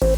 All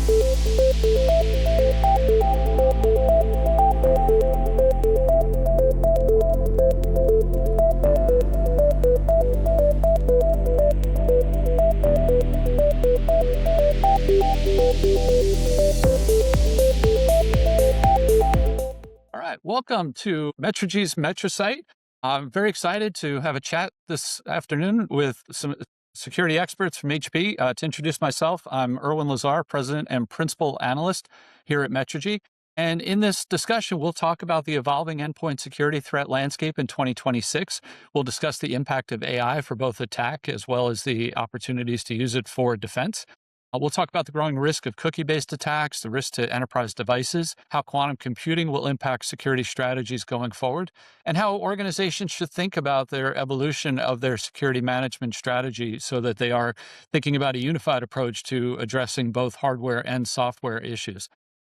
right, welcome to MetriG's MetriSight. I'm very excited to have a chat this afternoon with some security experts from HP. To introduce myself, I'm Erwin Lazar, President and Principal Analyst here at MetriG. And in this discussion, we'll talk about the evolving endpoint security threat landscape in 2026. We'll discuss the impact of AI for both attack as well as the opportunities to use it for defense. We'll talk about the growing risk of cookie-based attacks, the risk to enterprise devices, how quantum computing will impact security strategies going forward, and how organizations should think about their evolution of their security management strategy so that they are thinking about a unified approach to addressing both hardware and software issues.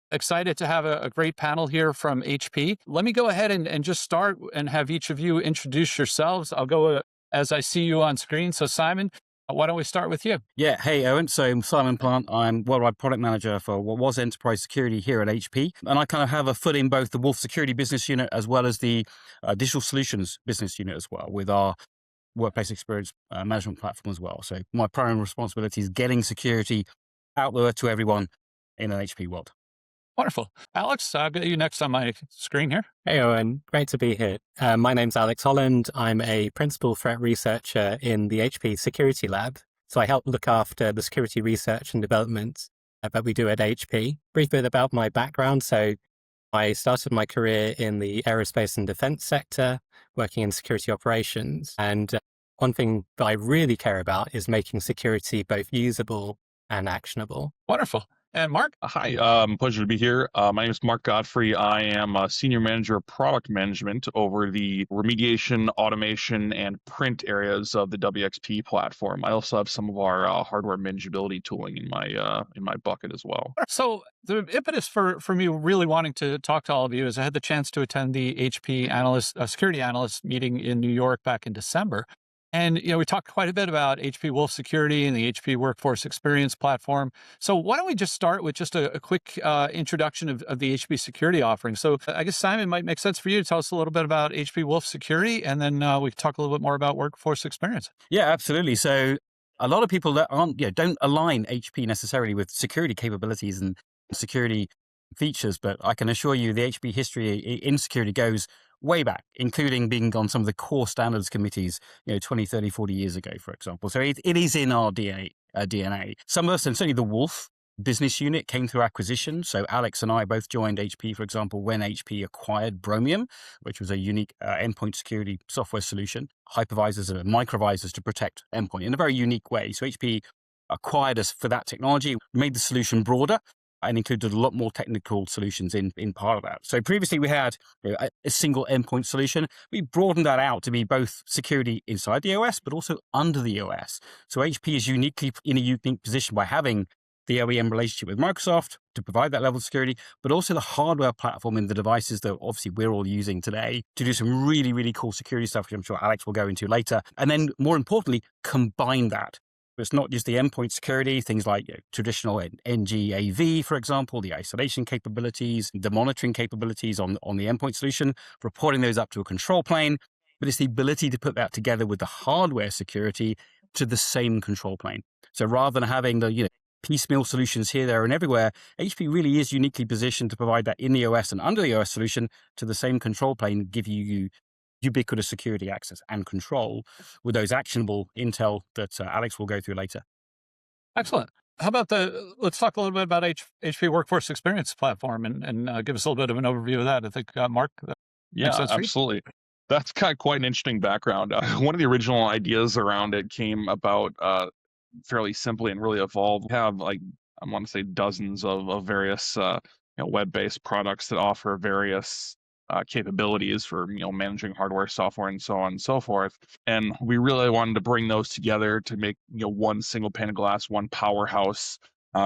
Excited to have a great panel here from HP. Let me go ahead and just start and have each of you introduce yourselves. I'll go as I see you on screen. So Simon, why don't we start with you? Yeah. Hey, Owen. So I'm Simon Plant. I'm Worldwide Product Manager for what was Enterprise Security here at HP. And I kind of have a foot in both the Wolf Security Business Unit as well as the Digital Solutions Business Unit as well, with our workplace experience management platform as well. So my primary responsibility is getting security out there to everyone in an HP world. Wonderful. Alex, I'll get you next on my screen here. Hey, Owen. Great to be here. My name's Alex Holland. I'm a principal threat researcher in the HP Security Lab. So I help look after the security research and development that we do at HP. Brief bit about my background. So I started my career in the aerospace and defense sector, working in security operations. And one thing that I really care about is making security both usable and actionable. Wonderful. And Mark? Hi, pleasure to be here. My name is Mark Godfrey. I am a Senior Manager of Product Management over the remediation, automation, and print areas of the WXP platform. I also have some of our hardware manageability tooling in my bucket as well. So the impetus for me really wanting to talk to all of you is I had the chance to attend the HP security analyst meeting in New York back in December. And, we talked quite a bit about HP Wolf Security and the HP Workforce Experience platform. So why don't we just start with just a quick introduction of the HP security offering. So I guess, Simon, might make sense for you to tell us a little bit about HP Wolf Security, and then we can talk a little bit more about Workforce Experience. Yeah, absolutely. So a lot of people that don't align HP necessarily with security capabilities and security features, but I can assure you the HP history in security goes way back, including being on some of the core standards committees, 20, 30, 40 years ago, for example. So it is in our DNA. Some of us, and certainly the Wolf business unit, came through acquisition. So Alex and I both joined HP, for example, when HP acquired Bromium, which was a unique endpoint security software solution, hypervisors and microvisors to protect endpoint in a very unique way. So HP acquired us for that technology, made the solution broader, and included a lot more technical solutions in part of that. So previously we had a single endpoint solution. We broadened that out to be both security inside the OS, but also under the OS. So HP is uniquely in a unique position by having the OEM relationship with Microsoft to provide that level of security, but also the hardware platform in the devices that obviously we're all using today to do some really, really cool security stuff, which I'm sure Alex will go into later. And then more importantly, combine that. It's not just the endpoint security, things like traditional NGAV, for example, the isolation capabilities, the monitoring capabilities on the endpoint solution, reporting those up to a control plane, but it's the ability to put that together with the hardware security to the same control plane. So rather than having the piecemeal solutions here, there, and everywhere, HP really is uniquely positioned to provide that in the OS and under the OS solution to the same control plane, give you ubiquitous security access and control with those actionable intel that Alex will go through later. Excellent. How about let's talk a little bit about HP Workforce Experience platform and give us a little bit of an overview of that. I think, Mark, yeah, absolutely. That's got quite an interesting background. One of the original ideas around it came about fairly simply and really evolved. We have I want to say dozens of various web-based products that offer various capabilities for managing hardware, software, and so on and so forth. And we really wanted to bring those together to make one single pane of glass, one powerhouse,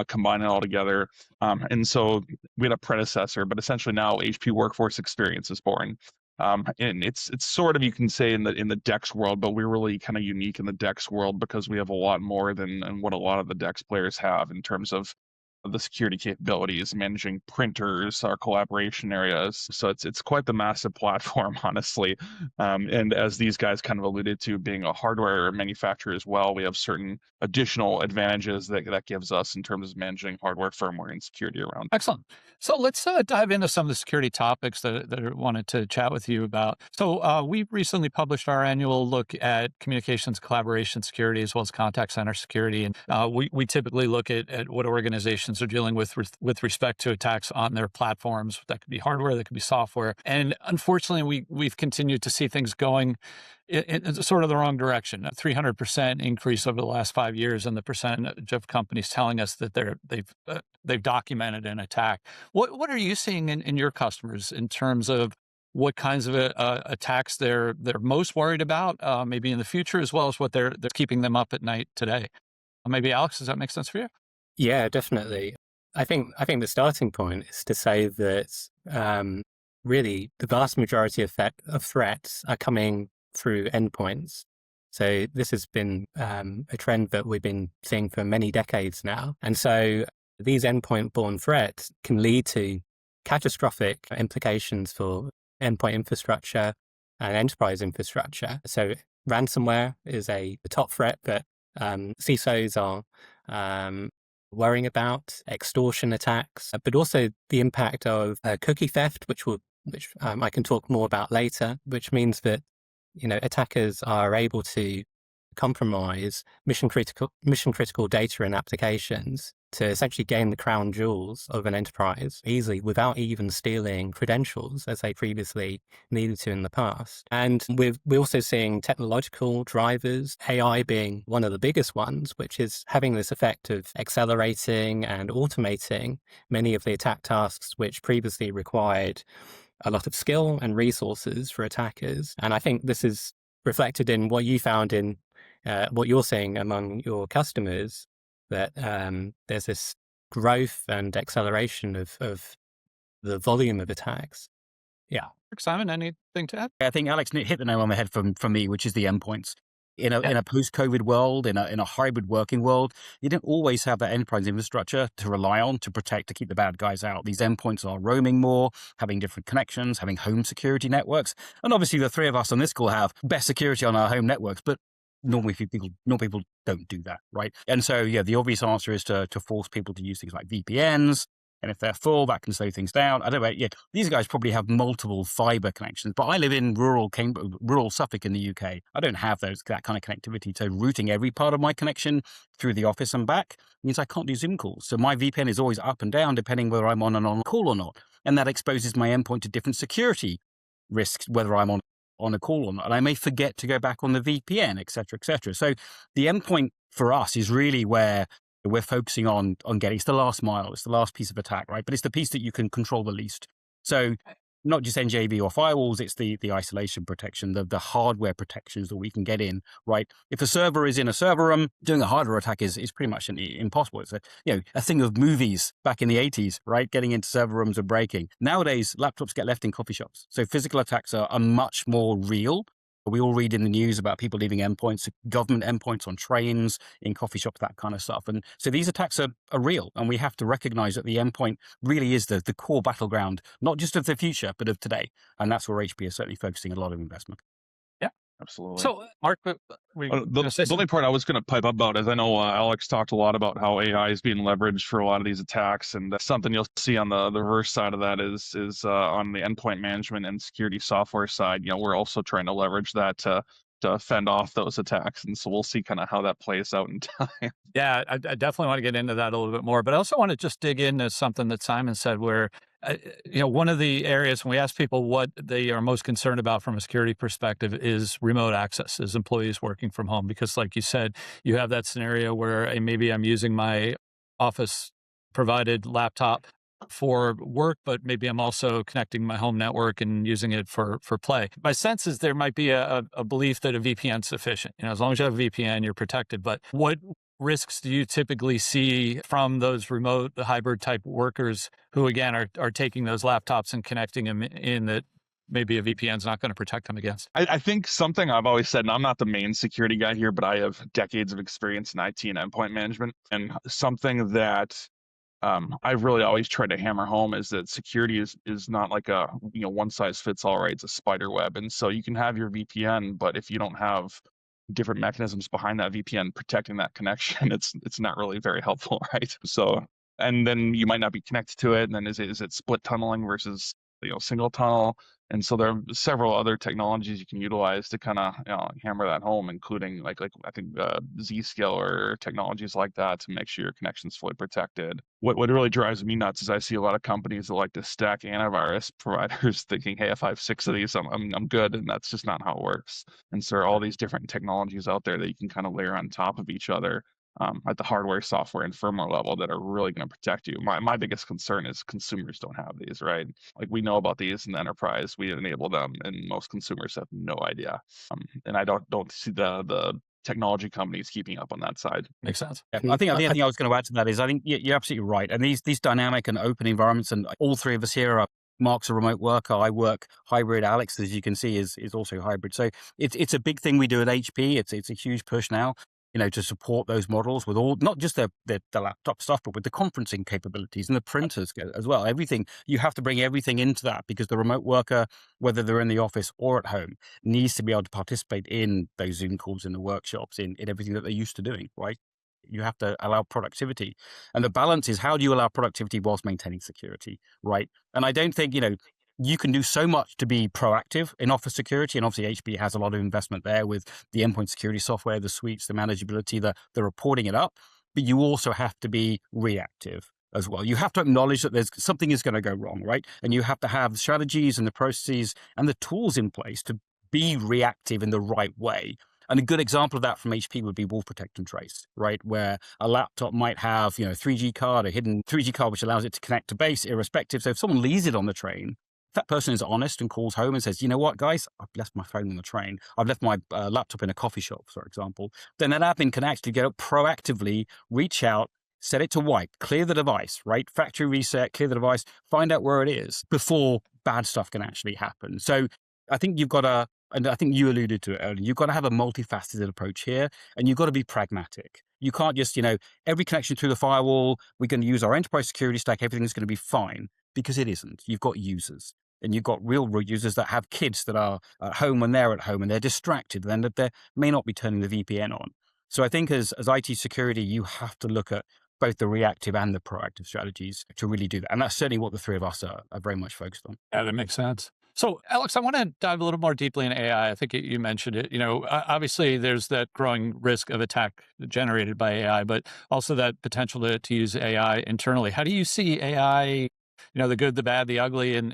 combine it all together. And so we had a predecessor, but essentially now HP Workforce Experience is born. And it's sort of, you can say, in the DEX world, but we're really kind of unique in the DEX world because we have a lot more than what a lot of the DEX players have in terms of the security capabilities, managing printers, our collaboration areas. So it's quite the massive platform, honestly. And as these guys kind of alluded to, being a hardware manufacturer as well, we have certain additional advantages that gives us in terms of managing hardware, firmware, and security around. Excellent. So let's dive into some of the security topics that I wanted to chat with you about. So we recently published our annual look at communications, collaboration security, as well as contact center security. And we typically look at what organizations are dealing with respect to attacks on their platforms. That could be hardware, that could be software. And unfortunately, we've continued to see things going in sort of the wrong direction. A 300% increase over the last 5 years in the percentage of companies telling us that they've documented an attack. What are you seeing in your customers in terms of what kinds of attacks they're most worried about, maybe in the future, as well as what they're keeping them up at night today? Maybe Alex, does that make sense for you? Yeah, definitely. I think the starting point is to say that really the vast majority of threats are coming through endpoints. So this has been a trend that we've been seeing for many decades now. And so these endpoint-borne threats can lead to catastrophic implications for endpoint infrastructure and enterprise infrastructure. So ransomware is the top threat that CISOs are worrying about, extortion attacks, but also the impact of cookie theft, which I can talk more about later, which means that attackers are able to compromise mission critical data and applications to essentially gain the crown jewels of an enterprise easily without even stealing credentials as they previously needed to in the past. And we're also seeing technological drivers, AI being one of the biggest ones, which is having this effect of accelerating and automating many of the attack tasks which previously required a lot of skill and resources for attackers. And I think this is reflected in what you found in what you're seeing among your customers, that there's this growth and acceleration of the volume of attacks. Yeah. Simon, anything to add? I think Alex hit the nail on the head from me, which is the endpoints. In a post-COVID world, in a hybrid working world, you don't always have that enterprise infrastructure to rely on to protect, to keep the bad guys out. These endpoints are roaming more, having different connections, having home security networks. And obviously the three of us on this call have best security on our home networks, but normally people don't do that, right? And so, the obvious answer is to force people to use things like VPNs. And if they're full, that can slow things down. I don't know. These guys probably have multiple fiber connections, but I live in rural Suffolk in the UK. I don't have that kind of connectivity. So routing every part of my connection through the office and back means I can't do Zoom calls. So my VPN is always up and down depending whether I'm on a call or not. And that exposes my endpoint to different security risks, whether I'm on a call or not. And I may forget to go back on the VPN, et cetera, et cetera. So the endpoint for us is really where we're focusing on getting. It's the last mile. It's the last piece of attack, right? But it's the piece that you can control the least. So not just NJV or firewalls, it's the isolation protection, the hardware protections that we can get in, right? If a server is in a server room, doing a hardware attack is pretty much impossible. It's a thing of movies back in the 80s, right? Getting into server rooms and breaking. Nowadays, laptops get left in coffee shops. So physical attacks are much more real. We all read in the news about people leaving endpoints, government endpoints on trains, in coffee shops, that kind of stuff. And so these attacks are real, and we have to recognize that the endpoint really is the core battleground, not just of the future, but of today. And that's where HP is certainly focusing a lot of investment. Yeah, absolutely. So, Mark, the only part I was going to pipe up about is I know Alex talked a lot about how AI is being leveraged for a lot of these attacks, and that's something you'll see on the reverse side of that is on the endpoint management and security software side. We're also trying to leverage that to fend off those attacks, and so we'll see kind of how that plays out in time. Yeah, I definitely want to get into that a little bit more, but I also want to just dig into something that Simon said, where one of the areas when we ask people what they are most concerned about from a security perspective is remote access, as employees working from home. Because like you said, you have that scenario where maybe I'm using my office provided laptop for work, but maybe I'm also connecting my home network and using it for play. My sense is there might be a belief that a VPN is sufficient. As long as you have a VPN, you're protected. But what risks do you typically see from those remote hybrid type workers who, again, are taking those laptops and connecting them in that maybe a VPN is not going to protect them against? I think something I've always said, and I'm not the main security guy here, but I have decades of experience in IT and endpoint management, and something that I've really always tried to hammer home is that security is not like a one size fits all, right? It's a spider web, and so you can have your VPN, but if you don't have different mechanisms behind that VPN protecting that connection, it's not really very helpful, right? So, and then you might not be connected to it, and then is it split tunneling versus single tunnel? And so there are several other technologies you can utilize to kind of hammer that home, including like I think Zscaler or technologies like that to make sure your connection's fully protected. What really drives me nuts is I see a lot of companies that like to stack antivirus providers, thinking, hey, if I have 6 of these, I'm good, and that's just not how it works. And so there are all these different technologies out there that you can kind of layer on top of each other at the hardware, software, and firmware level that are really going to protect you. My biggest concern is consumers don't have these, right? Like we know about these in the enterprise, we enable them, and most consumers have no idea. And I don't see the technology companies keeping up on that side. Makes sense. I think the only thing I was going to add to that is I think you're absolutely right. And these dynamic and open environments, and all three of us here are Mark's a remote worker. I work hybrid. Alex, as you can see, is also hybrid. So it's a big thing we do at HP. It's a huge push now, to support those models with all, not just the laptop stuff, but with the conferencing capabilities and the printers as well. Everything, you have to bring everything into that, because the remote worker, whether they're in the office or at home, needs to be able to participate in those Zoom calls, in the workshops, in everything that they're used to doing, right? You have to allow productivity. And the balance is, how do you allow productivity whilst maintaining security, right? And I don't think, you can do so much to be proactive in office security. And obviously HP has a lot of investment there with the endpoint security software, the suites, the manageability, the reporting it up. But you also have to be reactive as well. You have to acknowledge that there's something is going to go wrong, right? And you have to have the strategies and the processes and the tools in place to be reactive in the right way. And a good example of that from HP would be Wolf Protect and Trace, right? Where a laptop might have, 3G card, a hidden 3G card, which allows it to connect to base irrespective. So if someone leaves it on the train, if that person is honest and calls home and says, you know what, guys, I've left my phone on the train, I've left my laptop in a coffee shop, for example, then that admin can actually proactively reach out, set it to wipe, clear the device, right? Factory reset, clear the device, find out where it is before bad stuff can actually happen. So I think you've got to, and I think you alluded to it earlier, you've got to have a multifaceted approach here, and you've got to be pragmatic. You can't just, every connection through the firewall, we're going to use our enterprise security stack, everything's going to be fine, because it isn't. You've got users, and you've got real users that have kids that are at home when they're at home and they're distracted, then they may not be turning the VPN on. So I think as IT security, you have to look at both the reactive and the proactive strategies to really do that. And that's certainly what the three of us are very much focused on. Yeah, that makes sense. So, Alex, I want to dive a little more deeply in AI. I think you mentioned it. Obviously, there's that growing risk of attack generated by AI, but also that potential to use AI internally. How do you see AI, the good, the bad, the ugly in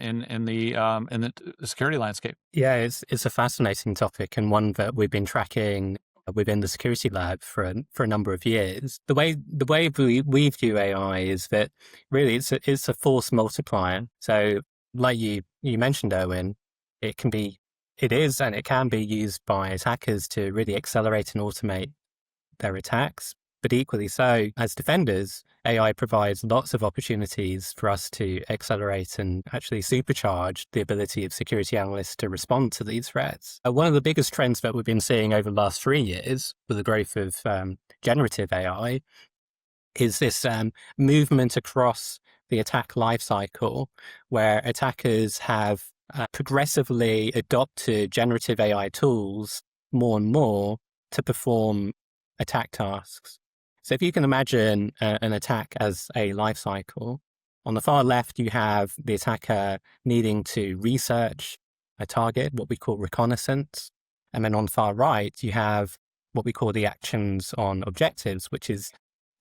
the security landscape? Yeah, it's a fascinating topic, and one that we've been tracking within the security lab for a number of years. The way we view AI is that really it's a force multiplier. So, like you mentioned, Owen, it can be used by attackers to really accelerate and automate their attacks. But equally so, as defenders, AI provides lots of opportunities for us to accelerate and actually supercharge the ability of security analysts to respond to these threats. One of the biggest trends that we've been seeing over the last 3 years with the growth of generative AI is this movement across the attack lifecycle, where attackers have progressively adopted generative AI tools more and more to perform attack tasks. So if you can imagine an attack as a lifecycle, on the far left, you have the attacker needing to research a target, what we call reconnaissance. And then on the far right, you have what we call the actions on objectives, which is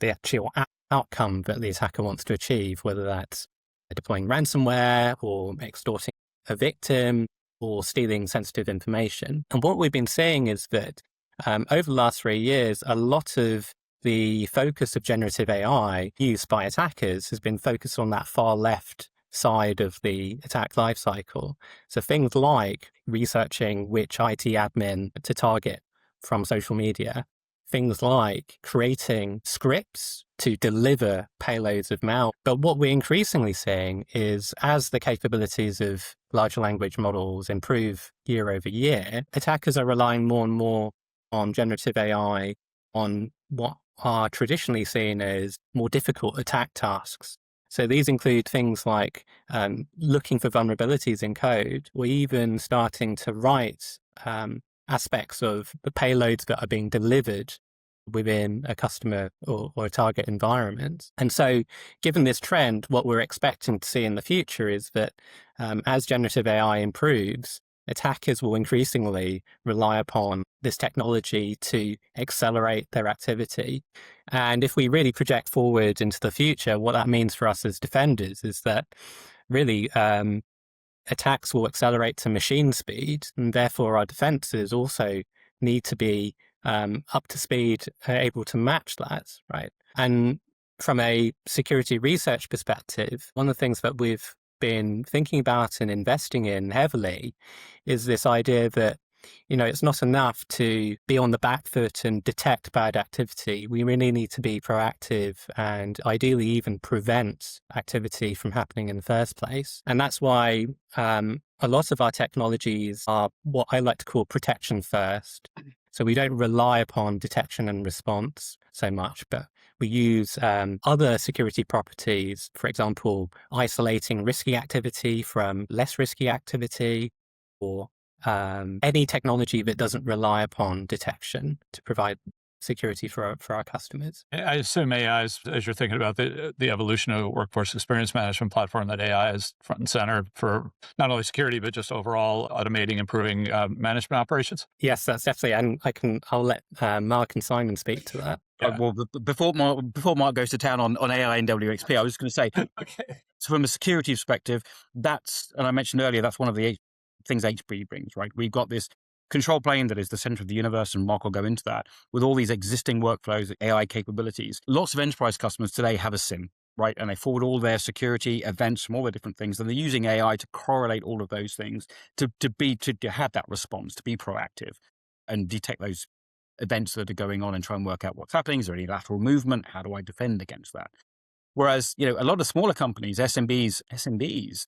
the actual outcome that the attacker wants to achieve, whether that's deploying ransomware or extorting a victim or stealing sensitive information. And what we've been seeing is that over the last 3 years, a lot of the focus of generative AI used by attackers has been focused on that far left side of the attack lifecycle. So things like researching which IT admin to target from social media, things like creating scripts to deliver payloads of malware. But what we're increasingly seeing is, as the capabilities of large language models improve year over year, attackers are relying more and more on generative AI on what are traditionally seen as more difficult attack tasks. So these include things like looking for vulnerabilities in code, or even starting to write aspects of the payloads that are being delivered within a customer or a target environment. And so given this trend, what we're expecting to see in the future is that as generative AI improves, attackers will increasingly rely upon this technology to accelerate their activity. And if we really project forward into the future, what that means for us as defenders is that really attacks will accelerate to machine speed, and therefore our defenses also need to be up to speed, able to match that, right? And from a security research perspective, one of the things that we've been thinking about and investing in heavily is this idea that, it's not enough to be on the back foot and detect bad activity. We really need to be proactive and ideally even prevent activity from happening in the first place. And that's why a lot of our technologies are what I like to call protection first. So we don't rely upon detection and response so much, but we use other security properties, for example, isolating risky activity from less risky activity, or any technology that doesn't rely upon detection to provide security for our customers. I assume AI, as you're thinking about the evolution of workforce experience management platform, that AI is front and center for not only security, but just overall automating, improving management operations. Yes, that's definitely, and I'll let Mark and Simon speak to that. Yeah. Well, before Mark goes to town on AI and WXP, I was going to say, Okay. So from a security perspective, and I mentioned earlier, that's one of the things HP brings, right? We've got this control plane that is the center of the universe, and Mark will go into that, with all these existing workflows, AI capabilities. Lots of enterprise customers today have a SIM, right? And they forward all their security events from all the different things, and they're using AI to correlate all of those things to have that response, to be proactive and detect those events that are going on and try and work out what's happening. Is there any lateral movement? How do I defend against that? Whereas, a lot of smaller companies, SMBs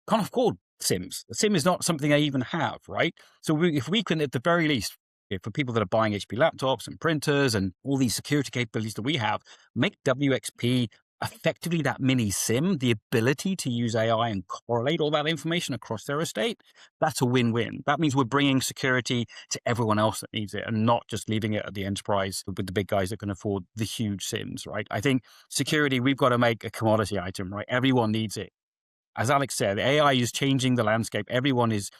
can't afford SIMs. A SIM is not something they even have, right? So if we can, at the very least, for people that are buying HP laptops and printers and all these security capabilities that we have, make WXP effectively that mini SIM, the ability to use AI and correlate all that information across their estate, that's a win-win. That means we're bringing security to everyone else that needs it and not just leaving it at the enterprise with the big guys that can afford the huge SIMs, right? I think security, we've got to make a commodity item, right? Everyone needs it. As Alex said, AI is changing the landscape. Everyone is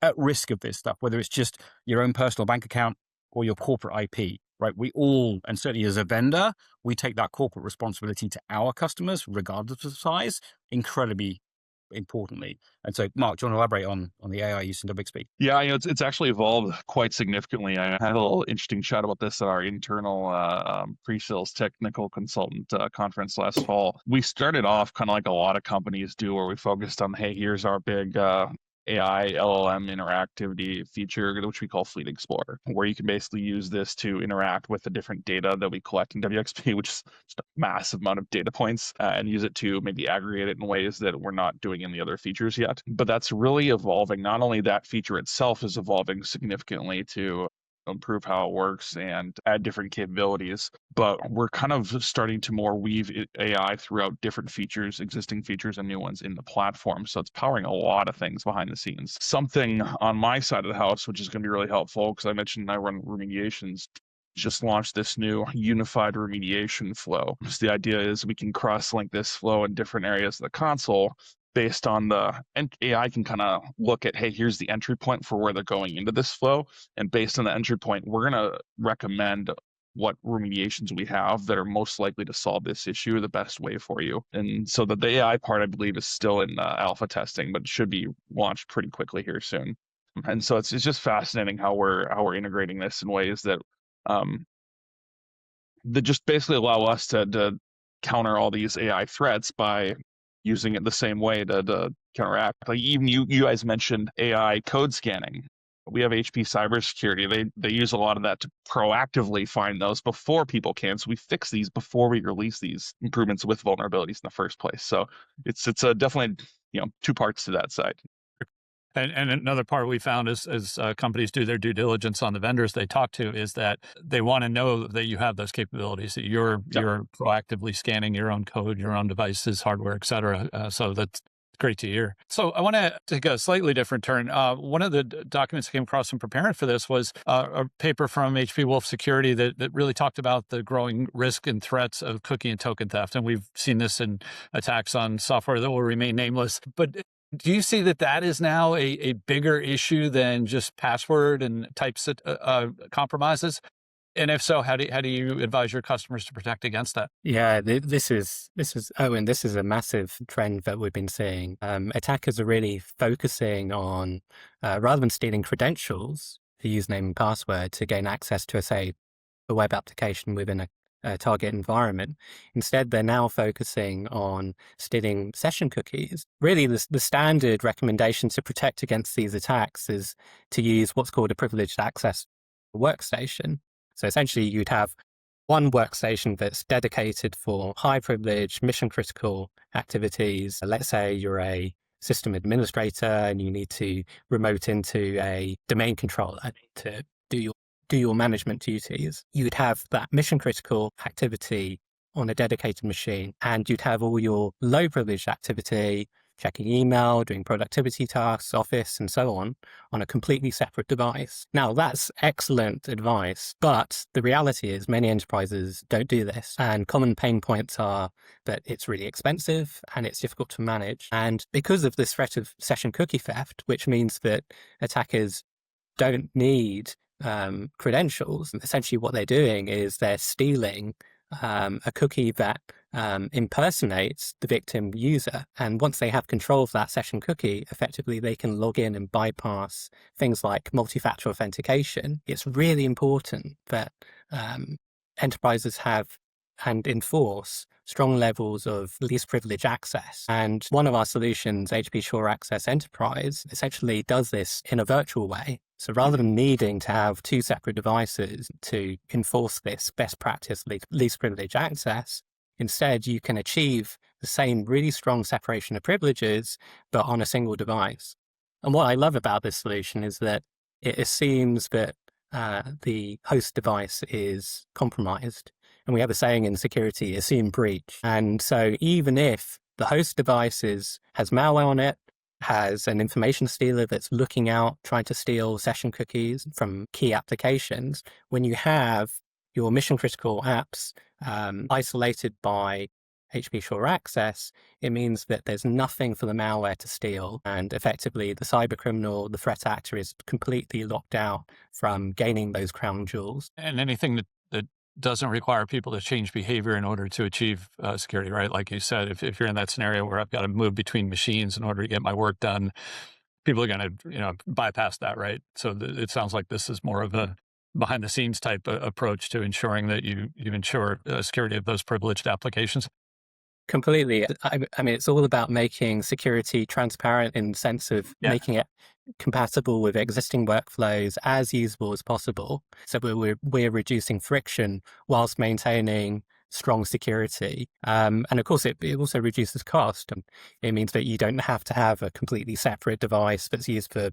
at risk of this stuff, whether it's just your own personal bank account or your corporate IP, right? We all, and certainly as a vendor, we take that corporate responsibility to our customers, regardless of size, incredibly importantly. And so, Mark, do you want to elaborate on the AI use in WXP? Yeah, it's actually evolved quite significantly. I had a little interesting chat about this at our internal pre-sales technical consultant conference last fall. We started off kind of like a lot of companies do, where we focused on, hey, here's our big AI LLM interactivity feature, which we call Fleet Explorer, where you can basically use this to interact with the different data that we collect in WXP, which is just a massive amount of data points, and use it to maybe aggregate it in ways that we're not doing in the other features yet. But that's really evolving. Not only that feature itself is evolving significantly to improve how it works and add different capabilities, but we're kind of starting to more weave AI throughout different features, existing features and new ones in the platform. So it's powering a lot of things behind the scenes. Something on my side of the house, which is going to be really helpful, because I mentioned I run remediations, just launched this new unified remediation flow. So the idea is we can cross-link this flow in different areas of the console based on and AI can kind of look at, hey, here's the entry point for where they're going into this flow. And based on the entry point, we're going to recommend what remediations we have that are most likely to solve this issue the best way for you. And so the AI part, I believe, is still in alpha testing, but should be launched pretty quickly here soon. And so it's just fascinating how we're integrating this in ways that just basically allow us to counter all these AI threats by using it the same way to counteract. Like even you guys mentioned AI code scanning. We have HP cybersecurity. They use a lot of that to proactively find those before people can. So we fix these before we release these improvements with vulnerabilities in the first place. So it's definitely two parts to that side. And another part we found as companies do their due diligence on the vendors they talk to is that they want to know that you have those capabilities, that you're proactively scanning your own code, your own devices, hardware, et cetera. So that's great to hear. So I want to take a slightly different turn. One of the documents I came across in preparing for this was a paper from HP Wolf Security that really talked about the growing risk and threats of cookie and token theft. And we've seen this in attacks on software that will remain nameless. But do you see that is now a bigger issue than just password and types compromises? And if so, how do you advise your customers to protect against that? Yeah, this is Owen. This is a massive trend that we've been seeing. Attackers are really focusing on rather than stealing credentials, the username and password to gain access to, say, a web application within a target environment. Instead, they're now focusing on stealing session cookies. Really, the standard recommendation to protect against these attacks is to use what's called a privileged access workstation. So essentially, you'd have one workstation that's dedicated for high privilege, mission critical activities. Let's say you're a system administrator and you need to remote into a domain controller to do your management duties. You'd have that mission critical activity on a dedicated machine, and you'd have all your low privileged activity, checking email, doing productivity tasks, Office, and so on a completely separate device. Now, that's excellent advice, but the reality is many enterprises don't do this. And common pain points are that it's really expensive and it's difficult to manage. And because of this threat of session cookie theft, which means that attackers don't need credentials, essentially what they're doing is they're stealing a cookie that impersonates the victim user. And once they have control of that session cookie, effectively they can log in and bypass things like multi-factor authentication. It's really important that enterprises have and enforce strong levels of least privilege access. And one of our solutions, HP Sure Access Enterprise, essentially does this in a virtual way. So rather than needing to have two separate devices to enforce this best practice least privilege access, instead you can achieve the same really strong separation of privileges, but on a single device. And what I love about this solution is that it assumes that the host device is compromised. And we have a saying in security, assume breach. And so even if the host device has malware on it, has an information stealer that's looking out, trying to steal session cookies from key applications, when you have your mission critical apps isolated by HP Sure Access, it means that there's nothing for the malware to steal. And effectively, the cyber criminal, the threat actor, is completely locked out from gaining those crown jewels. And anything that doesn't require people to change behavior in order to achieve security, right? Like you said, if you're in that scenario where I've got to move between machines in order to get my work done, people are going to, bypass that, right? So it sounds like this is more of a behind the scenes type approach to ensuring that you ensure security of those privileged applications. Completely. I mean, it's all about making security transparent in the sense of making it compatible with existing workflows, as usable as possible. So we're reducing friction whilst maintaining strong security. And of course, it also reduces cost. And it means that you don't have to have a completely separate device that's used for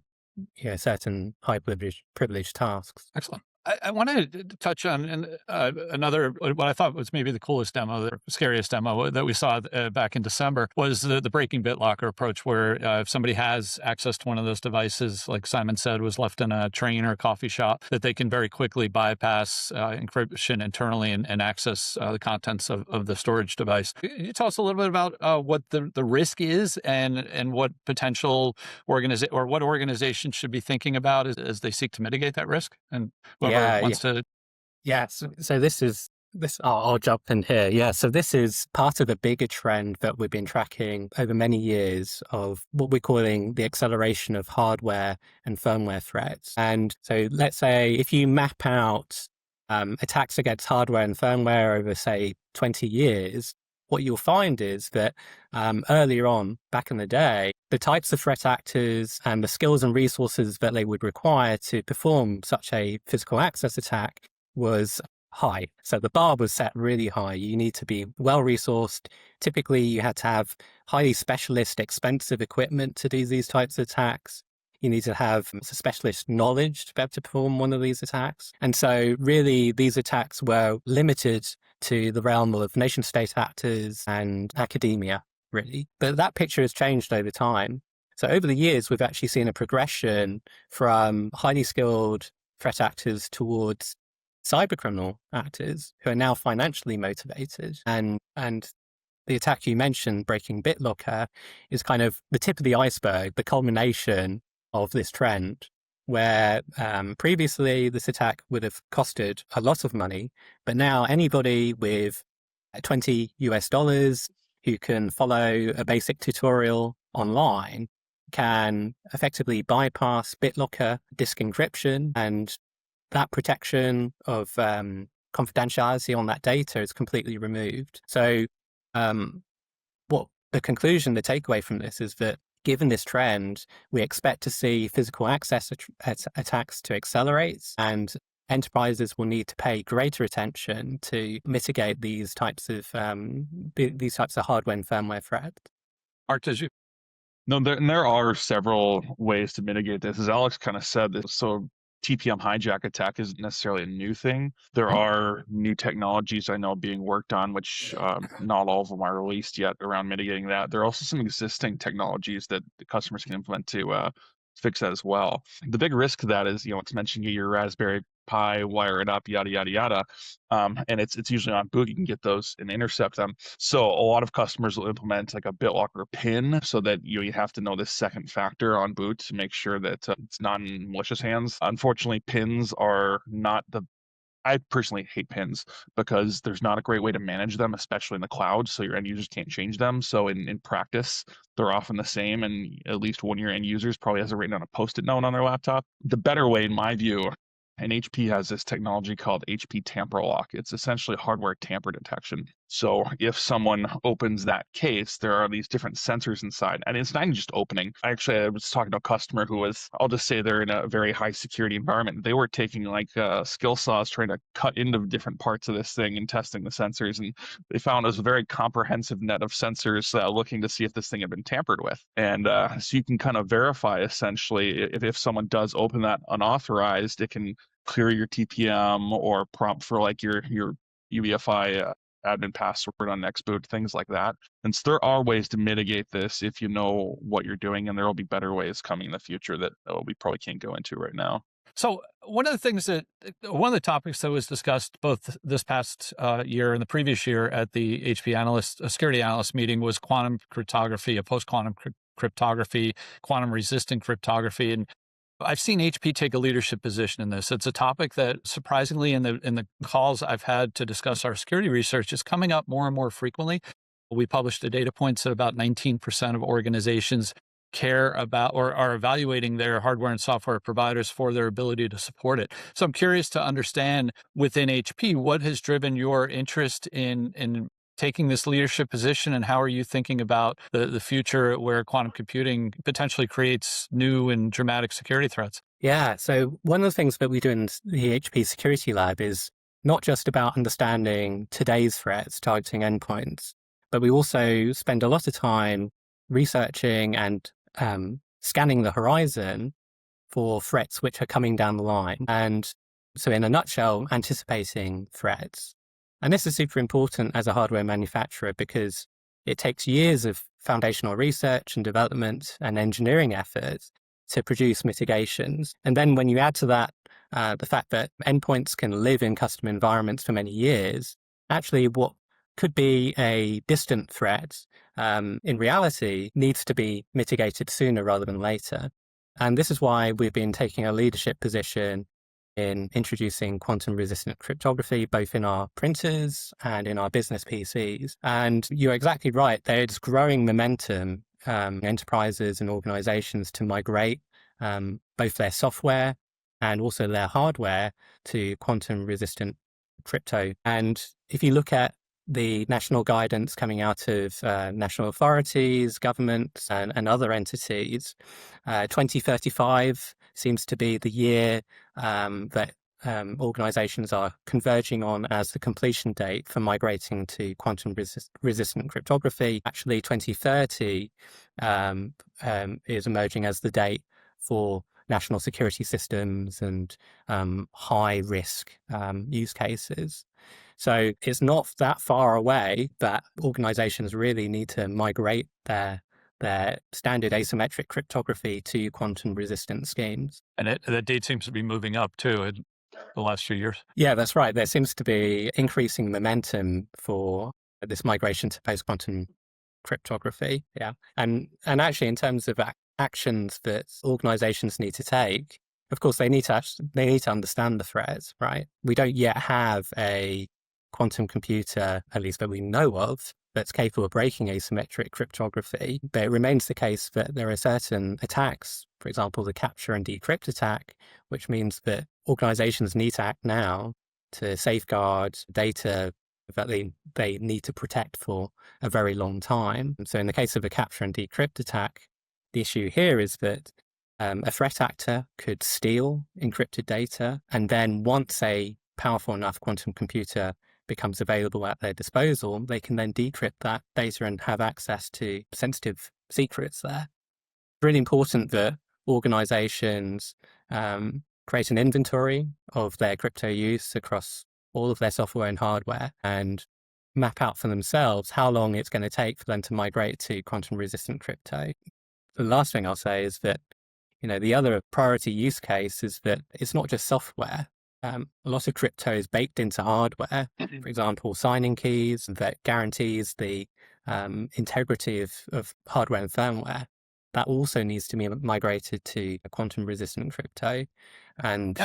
certain high privileged tasks. Excellent. I want to touch on another, what I thought was maybe the coolest demo, the scariest demo that we saw back in December was the breaking BitLocker approach, where if somebody has access to one of those devices, like Simon said, was left in a train or a coffee shop, that they can very quickly bypass encryption internally and access the contents of the storage device. Can you tell us a little bit about what the risk is and what potential organizations should be thinking about as they seek to mitigate that risk? And wants to. Yes. So I'll jump in here. Yeah. So this is part of a bigger trend that we've been tracking over many years of what we're calling the acceleration of hardware and firmware threats. And so let's say if you map out attacks against hardware and firmware over, say, 20 years, what you'll find is that earlier on, back in the day, the types of threat actors and the skills and resources that they would require to perform such a physical access attack was high. So the bar was set really high. You need to be well-resourced. Typically, you had to have highly specialist, expensive equipment to do these types of attacks. You need to have specialist knowledge to be able to perform one of these attacks. And so really these attacks were limited to the realm of nation-state actors and academia, really. But that picture has changed over time. So over the years, we've actually seen a progression from highly skilled threat actors towards cybercriminal actors who are now financially motivated. And the attack you mentioned, breaking BitLocker, is kind of the tip of the iceberg, the culmination of this trend, where previously this attack would have costed a lot of money, but now anybody with $20 who can follow a basic tutorial online can effectively bypass BitLocker disk encryption, and that protection of confidentiality on that data is completely removed. So what the conclusion, the takeaway from this is that given this trend, we expect to see physical access attacks to accelerate, and enterprises will need to pay greater attention to mitigate these types of hardware and firmware threats. Mark, did you? No, there are several ways to mitigate this. As Alex kind of said, so TPM hijack attack isn't necessarily a new thing. There are new technologies I know being worked on, which not all of them are released yet around mitigating that. There are also some existing technologies that the customers can implement to fix that as well. The big risk to that is, it's mentioning your Raspberry Pi, wire it up, yada, yada, yada. And it's usually on boot. You can get those and intercept them. So a lot of customers will implement like a BitLocker pin so that you have to know this second factor on boot to make sure that it's not in malicious hands. Unfortunately, pins are not I personally hate pins because there's not a great way to manage them, especially in the cloud. So your end users can't change them. So in practice, they're often the same. And at least one of your end users probably has it written on a Post-it note on their laptop. The better way, in my view, and HP has this technology called HP Tamper Lock. It's essentially hardware tamper detection. So if someone opens that case, there are these different sensors inside. And it's not even just opening. I was talking to a customer who was, I'll just say they're in a very high security environment. They were taking like skill saws trying to cut into different parts of this thing and testing the sensors. And they found it was a very comprehensive net of sensors looking to see if this thing had been tampered with. And so you can kind of verify essentially if someone does open that unauthorized, it can clear your TPM or prompt for like your UEFI admin password on next boot, things like that. And so there are ways to mitigate this if you know what you're doing, and there will be better ways coming in the future that we probably can't go into right now. So one of the topics that was discussed both this past year and the previous year at the HP security analyst meeting was quantum cryptography, post-quantum cryptography, quantum resistant cryptography. And I've seen HP take a leadership position in this. It's a topic that surprisingly in the calls I've had to discuss our security research is coming up more and more frequently. We published a data point that about 19% of organizations care about or are evaluating their hardware and software providers for their ability to support it. So I'm curious to understand within HP, what has driven your interest in taking this leadership position, and how are you thinking about the future where quantum computing potentially creates new and dramatic security threats? Yeah, so one of the things that we do in the HP Security Lab is not just about understanding today's threats targeting endpoints, but we also spend a lot of time researching and scanning the horizon for threats which are coming down the line. And so in a nutshell, anticipating threats. And this is super important as a hardware manufacturer because it takes years of foundational research and development and engineering efforts to produce mitigations. And then when you add to that the fact that endpoints can live in custom environments for many years, actually what could be a distant threat in reality needs to be mitigated sooner rather than later. And this is why we've been taking a leadership position in introducing quantum-resistant cryptography, both in our printers and in our business PCs. And you're exactly right. There's growing momentum, enterprises and organizations to migrate both their software and also their hardware to quantum-resistant crypto. And if you look at the national guidance coming out of national authorities, governments, and other entities, 2035 seems to be the year that organizations are converging on as the completion date for migrating to quantum-resistant cryptography. Actually, 2030 is emerging as the date for national security systems and high risk use cases. So it's not that far away that organizations really need to migrate their standard asymmetric cryptography to quantum resistant schemes. And that date seems to be moving up too in the last few years. Yeah, that's right. There seems to be increasing momentum for this migration to post-quantum cryptography. Yeah. And actually, in terms of actions that organizations need to take, of course, they need to understand the threat, right? We don't yet have a quantum computer, at least that we know of, that's capable of breaking asymmetric cryptography. But it remains the case that there are certain attacks, for example, the capture and decrypt attack, which means that organizations need to act now to safeguard data that they need to protect for a very long time. And so in the case of a capture and decrypt attack, the issue here is that a threat actor could steal encrypted data, and then once a powerful enough quantum computer becomes available at their disposal, they can then decrypt that data and have access to sensitive secrets there. It's really important that organizations create an inventory of their crypto use across all of their software and hardware and map out for themselves how long it's going to take for them to migrate to quantum resistant crypto. The last thing I'll say is that, the other priority use case is that it's not just software. A lot of crypto is baked into hardware, for example, signing keys that guarantees the integrity of hardware and firmware. That also needs to be migrated to a quantum resistant crypto. And,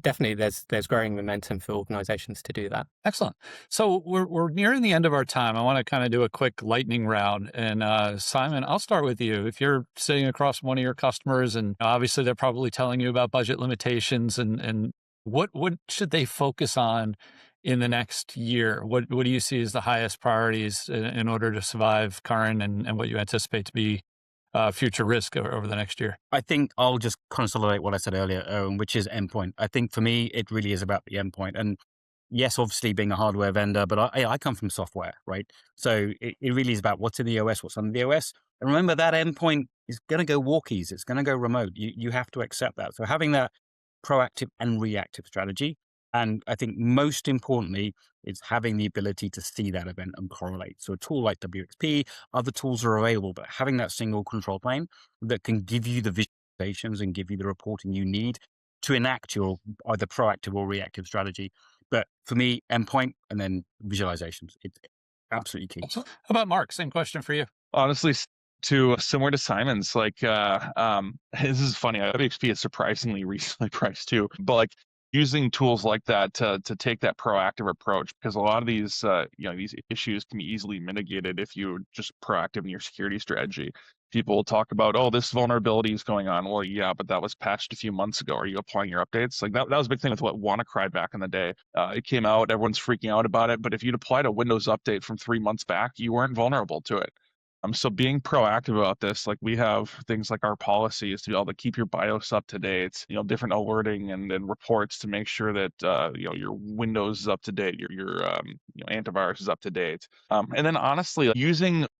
definitely there's growing momentum for organizations to do that. Excellent. So we're nearing the end of our time. I want to kind of do a quick lightning round. And Simon, I'll start with you. If you're sitting across one of your customers, and obviously they're probably telling you about budget limitations, and what should they focus on in the next year? What do you see as the highest priorities in order to survive current and what you anticipate to be future risk over the next year? I think I'll just consolidate what I said earlier, which is endpoint. I think for me, it really is about the endpoint. And yes, obviously being a hardware vendor, but I come from software, right? So it really is about what's in the OS, what's under the OS. And remember that endpoint is going to go walkies. It's going to go remote. You have to accept that. So having that proactive and reactive strategy. And I think most importantly, it's having the ability to see that event and correlate. So a tool like WXP, other tools are available, but having that single control plane that can give you the visualizations and give you the reporting you need to enact your either proactive or reactive strategy. But for me, endpoint and then visualizations, it's absolutely key. How about Mark? Same question for you. Honestly, similar to Simon's, this is funny. WXP is surprisingly recently priced too, but using tools like that to take that proactive approach, because a lot of these these issues can be easily mitigated if you're just proactive in your security strategy. People will talk about, oh, this vulnerability is going on. Well, yeah, but that was patched a few months ago. Are you applying your updates? That was a big thing with what WannaCry back in the day. It came out, everyone's freaking out about it. But if you'd applied a Windows update from 3 months back, you weren't vulnerable to it. So being proactive about this, we have things like our policies to be able to keep your BIOS up to date, different alerting and reports to make sure that, your Windows is up to date, your antivirus is up to date. And then honestly,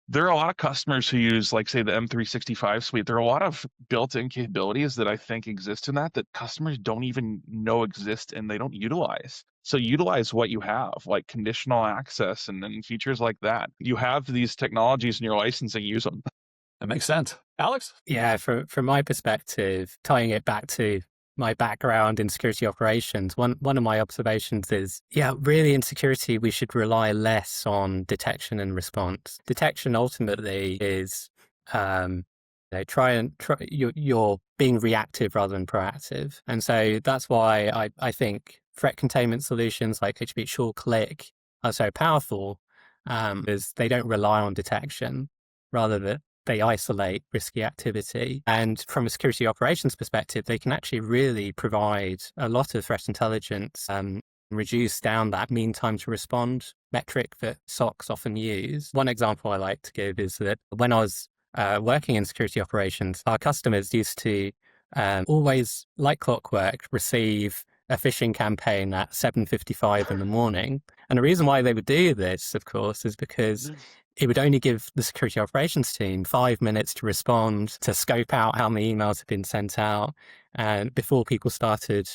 there are a lot of customers who use, say, the M365 suite. There are a lot of built-in capabilities that I think exist in that customers don't even know exist and they don't utilize. So utilize what you have, like conditional access and features like that. You have these technologies in your licensing, use them. That makes sense. Alex? Yeah, from my perspective, tying it back to my background in security operations, one of my observations is, really in security, we should rely less on detection and response. Detection ultimately is, you're being reactive rather than proactive. And so that's why I think threat containment solutions like HB SureClick are so powerful, is they don't rely on detection, rather that they isolate risky activity. And from a security operations perspective, they can actually really provide a lot of threat intelligence and reduce down that mean time to respond metric that SOCs often use. One example I like to give is that when I was working in security operations, our customers used to always, like clockwork, receive a phishing campaign at 7:55 in the morning. And the reason why they would do this, of course, is because it would only give the security operations team 5 minutes to respond, to scope out how many emails have been sent out, and before people started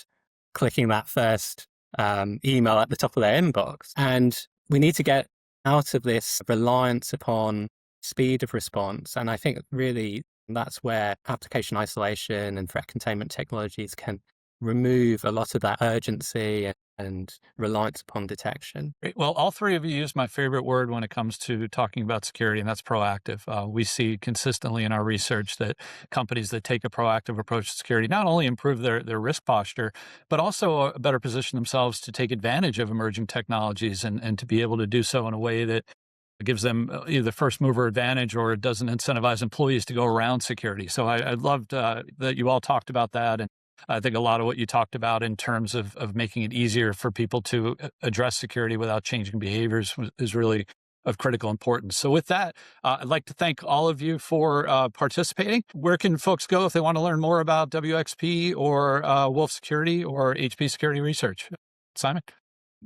clicking that first email at the top of their inbox. And we need to get out of this reliance upon speed of response. And I think really that's where application isolation and threat containment technologies can remove a lot of that urgency and reliance upon detection. Great. Well, all three of you use my favorite word when it comes to talking about security, and that's proactive. We see consistently in our research that companies that take a proactive approach to security not only improve their risk posture, but also better position themselves to take advantage of emerging technologies and to be able to do so in a way that gives them either first mover advantage or it doesn't incentivize employees to go around security. So I loved that you all talked about that. And I think a lot of what you talked about in terms of making it easier for people to address security without changing behaviors is really of critical importance. So with that, I'd like to thank all of you for participating. Where can folks go if they want to learn more about WXP or Wolf Security or HP Security Research? Simon?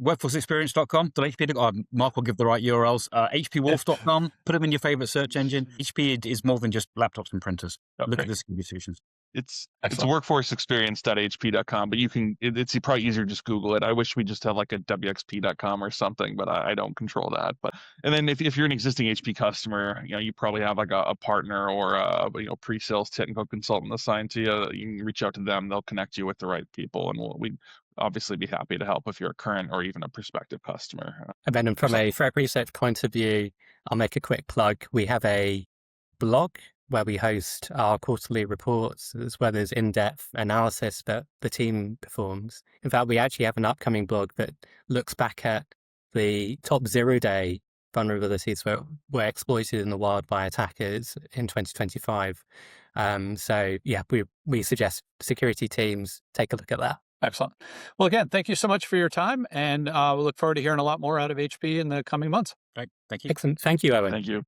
Workforceexperience.com, Mark will give the right URLs. HPWolf.com, put them in your favorite search engine. HP is more than just laptops and printers. Look at the security solutions. It's workforceexperience.hp.com, but it's probably easier to just Google it. I wish we just had like a wxp.com or something, but I don't control that. But and then if you're an existing HP customer, you probably have like a partner or a pre-sales technical consultant assigned to you. You can reach out to them; they'll connect you with the right people, and we'd obviously be happy to help if you're a current or even a prospective customer. And then from a threat research point of view, I'll make a quick plug. We have a blog where we host our quarterly reports, as well as in-depth analysis that the team performs. In fact, we actually have an upcoming blog that looks back at the top 0-day vulnerabilities that were exploited in the wild by attackers in 2025. So yeah, we suggest security teams take a look at that. Excellent. Well, again, thank you so much for your time, and we look forward to hearing a lot more out of HP in the coming months. Right. Thank you. Excellent. Thank you, Owen. Thank you.